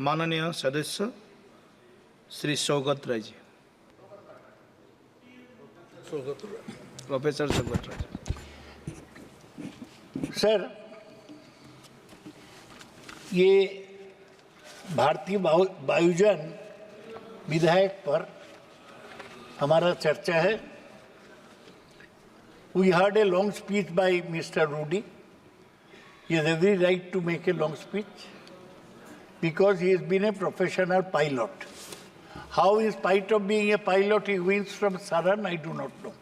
माननीय सदस्य Shri Saugata Rai ji, professor Saugata Roy. Sir, ये भारतीय वायुयान विधायक पर हमारा चर्चा है। We heard a long speech by Mr. Rudy. He has every right to make a long speech because he has been a professional pilot. How, in spite of being a pilot, he wins from Saran, I do not know.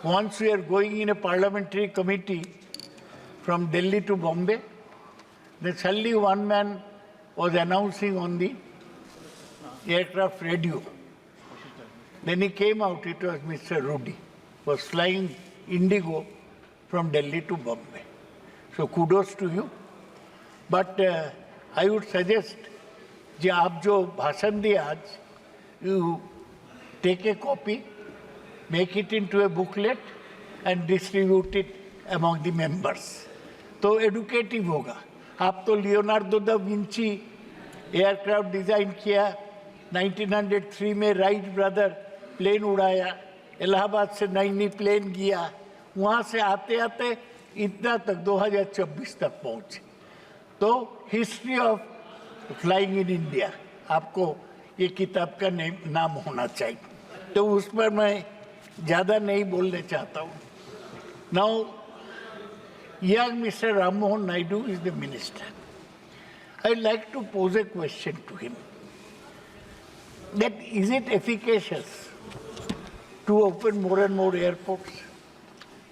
Once we are going in a parliamentary committee from Delhi to Bombay, then suddenly one man was announcing on the aircraft radio. Then he came out, it was Mr. Rudy, was flying Indigo from Delhi to Bombay. So kudos to you. But I would suggest, कि आप जो भाषण दिए आज, you take a copy, make it into a booklet and distribute it among the members. तो educative होगा. आप तो Leonardo da Vinci aircraft design किया, 1903 में राइट ब्रदर प्लेन उड़ाया, इलाहाबाद से नैनी प्लेन गया, वहाँ से आते आते इतना तक 2024 तक पहुँचे। तो history of flying in India आपको ये किताब का नाम होना चाहिए। तो उस पर मैं ज़्यादा नहीं बोलने चाहता हूँ। Now young Mr. Ram Mohan Naidu is the minister. I'd like to pose a question to him. That is it efficacious to open more and more airports,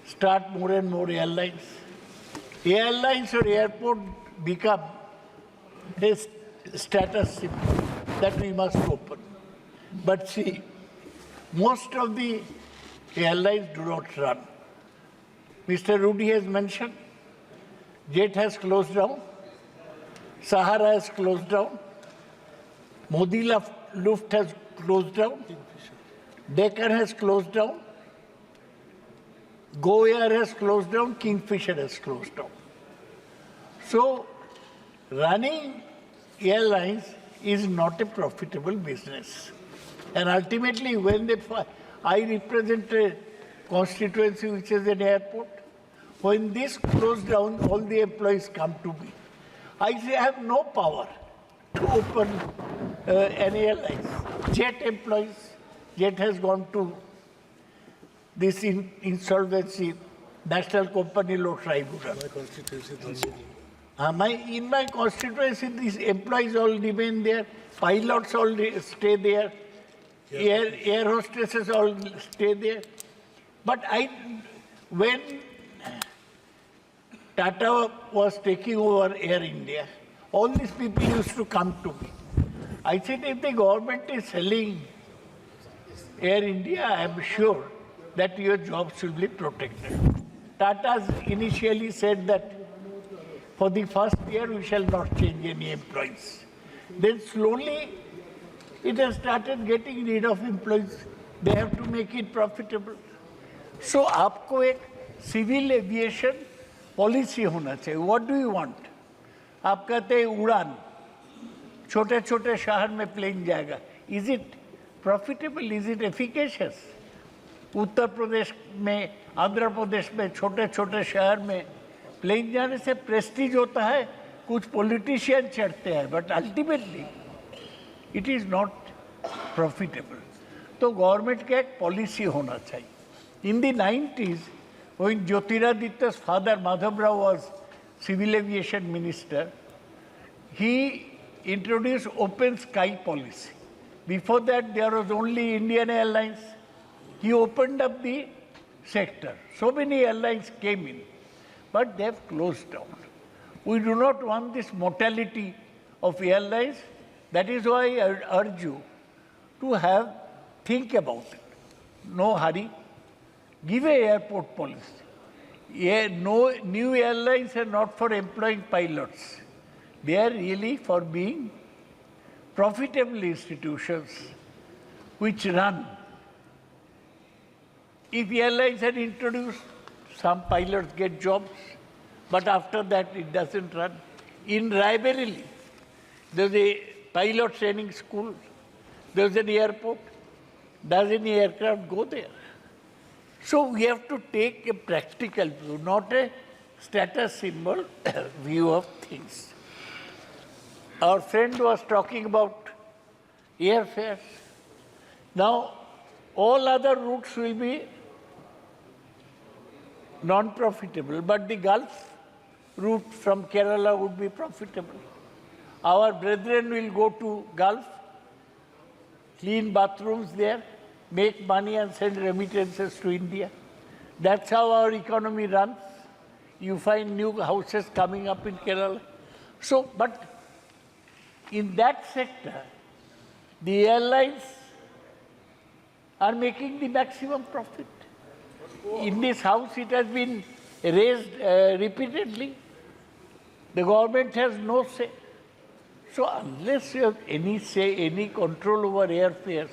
start more and more airlines? Airlines or airport become a status symbol that we must open. But see, most of the airlines do not run. Mr. Rudy has mentioned, Jet has closed down, Sahara has closed down, Modi Luft has closed down, Deccan has closed down, Go Air has closed down, Kingfisher has closed down. So, running airlines is not a profitable business. And ultimately, when I represent a constituency which is an airport, when this closed down, all the employees come to me. I say I have no power to open an airline. Jet employees, Jet has gone to this insolvency, national company law tribunal. In my constituency, these employees all remain there, pilots all stay there, air hostesses all stay there. But when Tata was taking over Air India, all these people used to come to me. I said, if the government is selling Air India, I am sure that your jobs will be protected. Tata initially said that for the first year we shall not change any employees. Then slowly it has started getting rid of employees. They have to make it profitable. So आपको एक civil aviation policy होना चाहिए. What do you want? आप कहते हैं उड़ान, छोटे छोटे शहर में प्लेन जाएगा. Is it profitable? Is it efficacious? Uttar Pradesh में, आंध्र प्रदेश में, छोटे छोटे शहर में प्लेन जाने से प्रेस्टीज होता है, कुछ पॉलिटिशियन चढ़ते हैं, but ultimately it is not profitable. तो गवर्नमेंट का एक पॉलिसी होना चाहिए. In the 90s, when Jyotiraditya's father Madhav Rao was civil aviation minister, he introduced open sky policy. Before that, there was only Indian Airlines. He opened up the sector. So many airlines came in, but they have closed down. We do not want this mortality of airlines. That is why I urge you to think about it. No hurry. Give a airport policy. No new airlines are not for employing pilots. They are really for being profitable institutions which run. If airlines are introduced, some pilots get jobs, but after that it doesn't run. In Raebareli, there's a pilot training school. There's an airport. Does any aircraft go there? So we have to take a practical view, not a status symbol view of things. Our friend was talking about airfares. Now, all other routes will be non-profitable, but the Gulf route from Kerala would be profitable. Our brethren will go to Gulf, clean bathrooms there, make money and send remittances to India. That's how our economy runs. You find new houses coming up in Kerala. So, but in that sector, the airlines are making the maximum profit. In this house, it has been raised repeatedly. The government has no say. So unless you have any say, any control over airfares,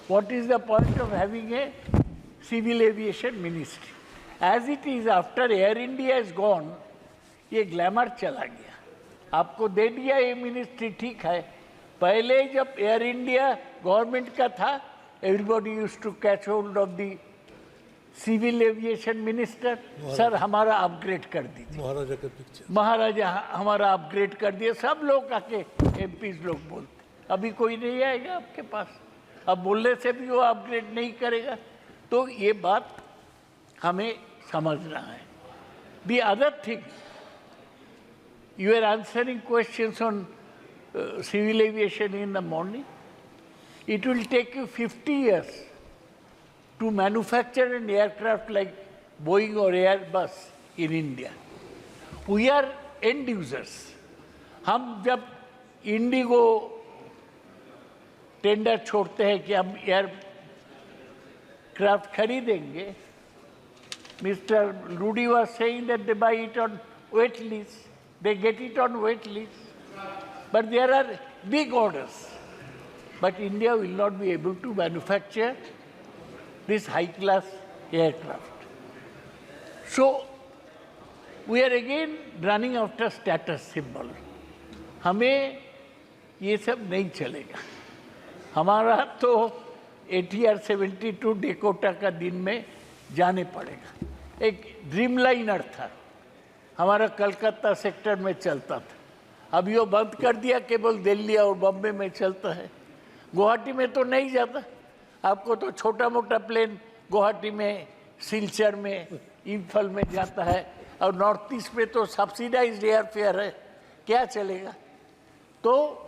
what is the point of having a civil aviation ministry? As it is, after Air India is gone, ये glamour चला गया. आपको दे दिया ये ministry, ठीक है. पहले जब एयर इंडिया गवर्नमेंट का था, everybody used to catch hold of the civil aviation minister. Sir हमारा अपग्रेड कर दीजिए, महाराजा का पिक्चर, महाराजा हमारा अपग्रेड कर दिए. सब लोग आके एमपीज लोग बोलते. अभी कोई नहीं आएगा आपके पास. अब बोलने से भी वो अपग्रेड नहीं करेगा. तो ये बात हमें समझना है. The other thing, you are answering questions on civil aviation in the morning. It will take you 50 years to manufacture an aircraft like Boeing or Airbus in India. We are end users. हम जब Indigo tender छोड़ते हैं कि हम aircraft खरीदेंगे, Mr. Rudy was saying that they buy it on wait list. They get it on wait list. But there are big orders. But India will not be able to manufacture this high-class aircraft. So, we are again running after status symbol. हमें ये सब नहीं चलेगा. हमारा तो ATR 72 Dakota का दिन में जाने पड़ेगा. एक ड्रीमलाइनर था, हमारा कलकत्ता सेक्टर में चलता था. अभी वो बंद कर दिया, केवल दिल्ली और बम्बे में चलता है. गुवाहाटी में तो नहीं जाता. आपको तो छोटा मोटा प्लेन गुवाहाटी में, सिलचर में, इम्फल में जाता है. और नॉर्थ ईस्ट में तो सब्सिडाइज्ड एयरफेयर है, क्या चलेगा. तो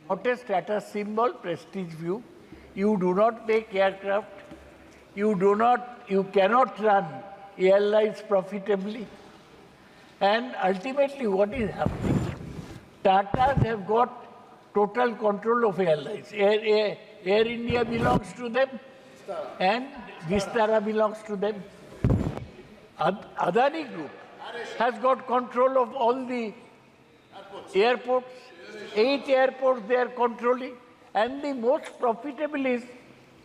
not a status symbol, prestige view. You do not make aircraft. You cannot run airlines profitably. And ultimately, what is happening? Tatas have got total control of airlines. Air India belongs to them, and Vistara belongs to them. Adani Group has got control of all the airports. 8 airports they are controlling, and the most profitable is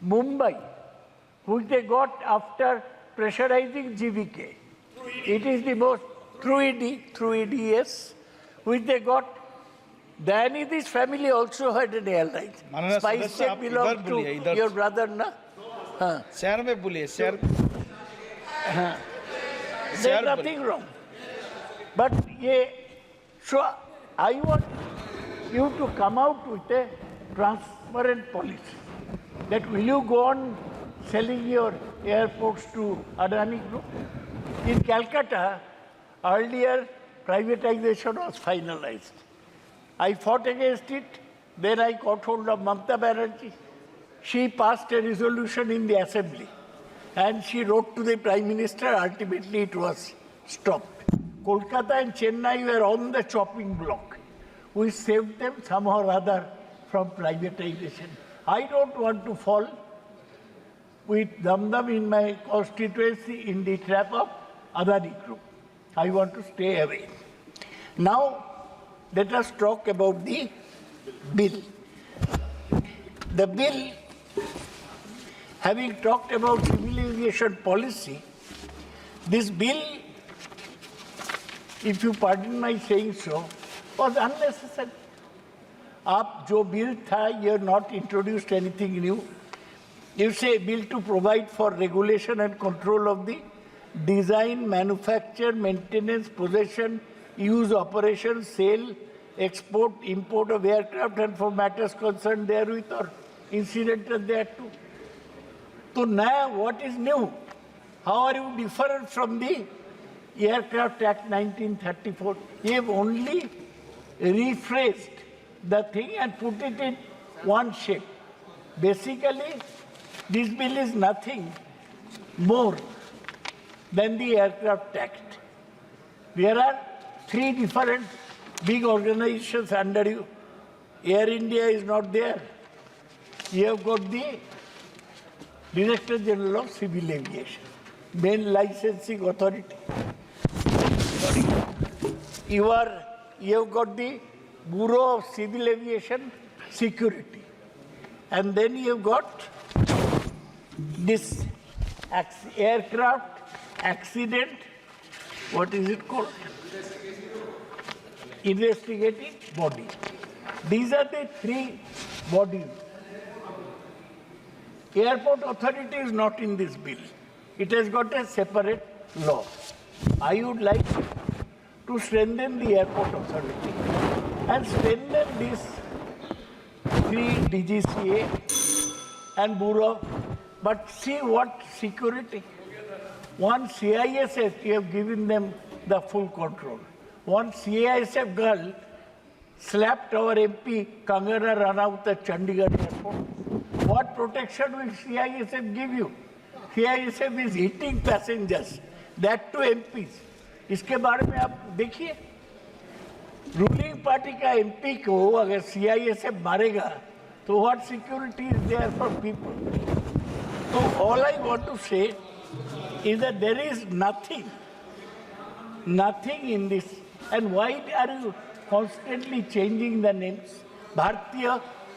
Mumbai, which they got after pressurizing GVK. It is the most, through ED, yes, which they got. Dayanidi's family also had an airline. SpiceJet belongs to your brother, na? शहर में बोलिए, शहर. There's nothing wrong. But so I want you to come out with a transparent policy. That will you go on selling your airports to Adani Group? In Calcutta, earlier privatization was finalized. I fought against it. Then I got hold of Mamata Banerjee. She passed a resolution in the assembly. And she wrote to the Prime Minister. Ultimately, it was stopped. Kolkata and Chennai were on the chopping block. We saved them somehow or other from privatization. I don't want to fall with Dum-Dum in my constituency in the trap of Adani Group. I want to stay away. Now, let us talk about the bill. The bill, having talked about civil aviation policy, this bill if you pardon my saying so, was unnecessary. आप जो bill था, you have not introduced anything new. You say bill to provide for regulation and control of the design, manufacture, maintenance, possession, use, operation, sale, export, import of aircraft and for matters concerned therewith or incidental thereto. So now what is new? How are you different from the Aircraft Act 1934? You have only rephrased the thing and put it in one shape. Basically, this bill is nothing more than the Aircraft Act. There are three different big organizations under you. Air India is not there. You have got the Director General of Civil Aviation, main licensing authority. You have got the Bureau of Civil Aviation Security. And then you have got this aircraft accident, what is it called? Investigating body. These are the three bodies. Airport authority is not in this bill. It has got a separate law. I would like to strengthen the airport authority and strengthen these three DGCA and Bureau. But see what security. One CISF, you have given them the full control. One CISF girl slapped our MP Kangana Ranaut at Chandigarh airport. What protection will CISF give you? CISF is hitting passengers, that to MPs. इसके बारे में आप देखिए, ruling party का MP को अगर CISF मारेगा, तो what security is there for people? So all I want to say is that there is nothing in this. And why are you constantly changing the names? भारतीय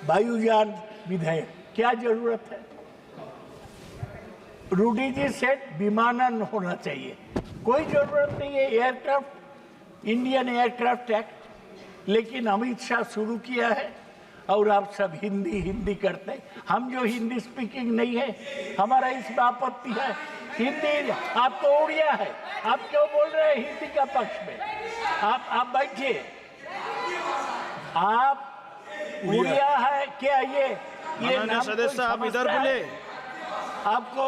वायुयान विधेयक, क्या जरूरत है? रूडी जी सेट विमानन होना चाहिए, कोई जरूरत नहीं है एयरक्राफ्ट, इंडियन एयरक्राफ्ट एक्ट. लेकिन अमित शाह शुरू किया है और आप सब हिंदी करते हैं. हम जो हिंदी स्पीकिंग नहीं है, हमारा इसमें आपत्ति है. हिंदी आप तो उड़िया है, आप क्यों बोल रहे हैं हिंदी का पक्ष में? आप बैठिए, आप उड़िया है क्या? ये नाम सदस्य आप इधर बोले. आपको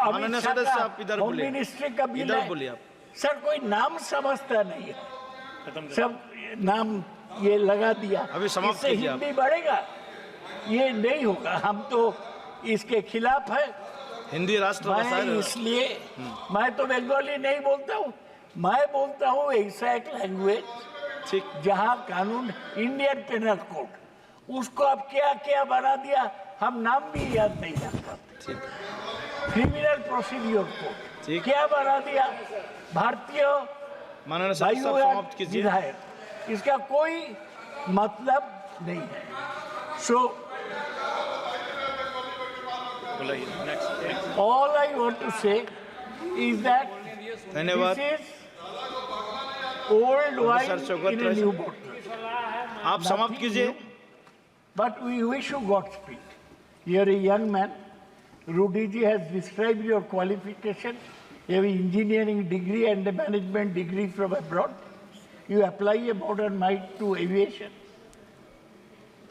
अमित शाह का होम मिनिस्ट्री का बिल है. सर कोई नाम समझता नहीं है, सब नाम ये लगा दिया. इससे हिंदी बढ़ेगा? ये नहीं होगा. हम तो इसके खिलाफ है. हिंदी राष्ट्र भाषा है. इसलिए मैं तो बंगाली नहीं बोलता हूँ, मैं बोलता हूँ ऐसा एक लैंग्वेज जहाँ कानून इंडियन पेनल कोड, उसको अब क्या क्या बना दिया, हम नाम भी याद नहीं रखते. क्रिमिनल प्रोसीड्यूर कोड क्या बना दिया, भारतीय वायुयान विधेयक. इसका कोई मतलब नहीं है. सो all I want to say is that this is old wine in a new bottle. आप समाप्त कीजिए. But we wish you Godspeed. You are a young man. Rudy ji has described your qualification. You have an engineering degree and a management degree from abroad. You apply a modern mind to aviation.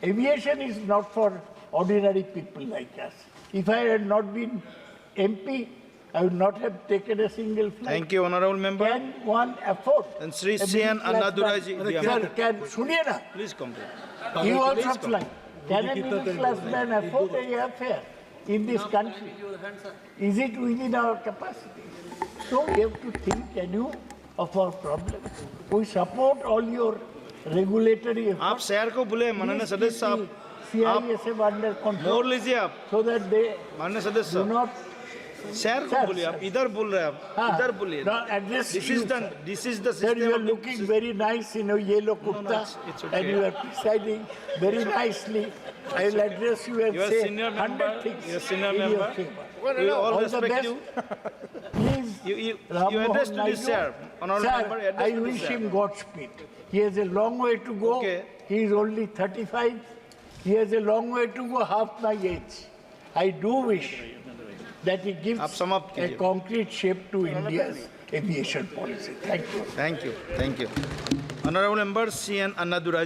Aviation is not for ordinary people like us. If I had not been MP, I would not have taken a single flight. Thank you, honorable member. Can one afford? And Sri CN Annadurai ji. Sir, सुनिए ना. Please complete. You also fly. Can a middle class man afford a airfare in this country? Is it within our capacity? So we have to think anew of our problems. We support all your regulatory efforts. आप शहर को बुले माननीय सदस्य साहब. CISF under control. मोड़ लीजिए आप. So that they माननीय सदस्य do साहब. not. शहर को बोलिए आप. इधर बोल रहे हैं आप. इधर बोलिए. This is the Sir, system. you are looking very nice in a yellow kurta, it's okay. and you are presiding very nicely. I will address you and You are say senior member. 100 things. You are senior in your member. favor. We all All the respect best. you. Please You Ram address Mohan to this, Naidu. sir. Honorable member, Sir, address I to this, wish sir. him Godspeed. He has a long way to go. Okay. He is only 35. He has a long way to go, half my age. I do wish that he आप gives समाप्त a कीजिए। concrete shape to India's aviation policy. Thank you. Thank you. Thank you. Honorable member C.N. Annadurai.